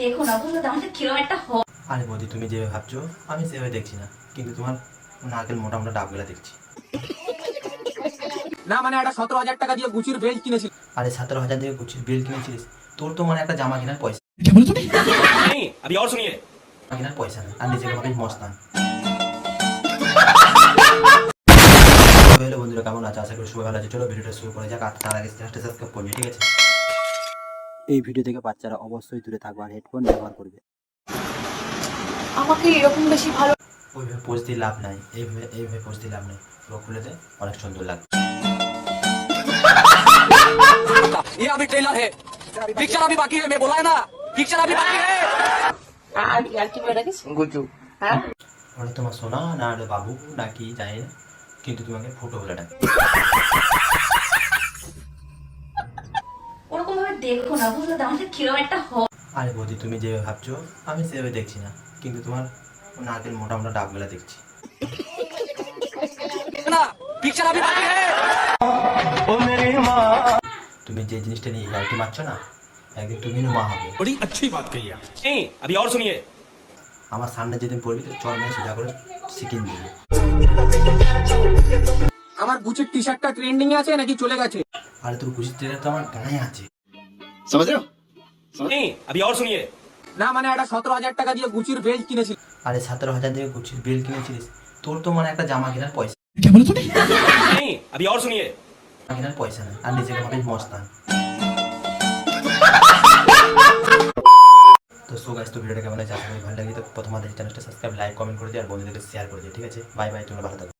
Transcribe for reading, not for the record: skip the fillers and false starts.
দেখো না বুঝলো তো আমাদের কিরম একটা আরে বৌদি, তুমি যেভাবে ভাবছো আমি সেভাবে দেখছি না, কিন্তু তোমার নারকেল মোটা মোটা ডাবগুলা দেখছি। না মানে একটা 17,000 টাকা দিয়ে গুচির বেল্ট কিনেছিল। আরে 17,000 দিয়ে গুছির বিল কিনেছিস? তোর তো মানে একটা জামা কেনার পয়সা नहीं अभी और सुनिए কেনার পয়সা নেই, আর নিজেকে ভাবিস মস্তান। হ্যালো বন্ধুরা, কেমন আছে? আশা করি সবাই ভালো আছে। চলো ভিডিওটা শুরু করা যাক। আর তার আগে চ্যানেলটা সাবস্ক্রাইব করবে, ঠিক আছে? এই ভিডিও থেকে বাচ্চারা অবশ্যই দূরে থাকবে আর হেডফোন ব্যবহার করবে। আমাকে এরকম বেশি ভালো ওইভাবে পোজ দিয়ে লাভ নাই, এইভাবে পোজ দিয়ে লাভ নেই। পুরো খুলে দে, অনেক সুন্দর লাগবে। ये अभी ट्रेलर है, पिक्चर अभी बाकी है। मैं बोला है ना, पिक्चर अभी बाकी है। আর কি বলে রাখিস গুজু হ্যাঁ ওটা তোমার সোনা না ওটা বাবু নাকি জানি না, কিন্তু তোমাকে ফুটো বলে ডাকে। ওরকম ভাবে দেখো না বুঝলো তো আমাদের কিরম একটা আরে বৌদি, তুমি যেভাবে ভাবছো আমি সেভাবে দেখছি না, কিন্তু তোমার নারকেল মোটা মোটা ডাবগুলা দেখছি। ना पिक्चर अभी बाकी है। তুমি যে জিনিসটা নিয়ে ইয়ার্কি মারছো না, একদিন তুমি মা হবে। बड़ी अच्छी बात कही आप नहीं अभी और सुनिए আমার সামনে যেদিন পড়বি তো চল মেরে সোজা করে সিকিম দিবি। আমার গুচির টি-শার্টটা ট্রেন্ডিং এ আছে নাকি চলে গেছে? আরে তোর খুশির ট্রেলার তো আমার গায়ে আছে। नहीं अभी और सुनिए না মানে একটা 17,000 টাকা দিয়ে গুচির বেল্ট কিনেছিল। আরে 17,000 দিয়ে গুছির বিল কিনেছিস? তোর তো মানে একটা জামা কেনার পয়সা नहीं अभी और सुनिए কেনার পয়সা নেই, আর নিজেকে ভাবিস মস্তান। তো সো গাইস, তো ভিডিওটা কেমন আছে? আশা করি ভালো লাগে। তো প্রথমত চ্যানেলটা সাবস্ক্রাইব, লাইক, কমেন্ট করে দিও আর বন্ধুদেরকে শেয়ার করে দিও, ঠিক আছে? বাই বাই, তোমরা ভালো থাকো।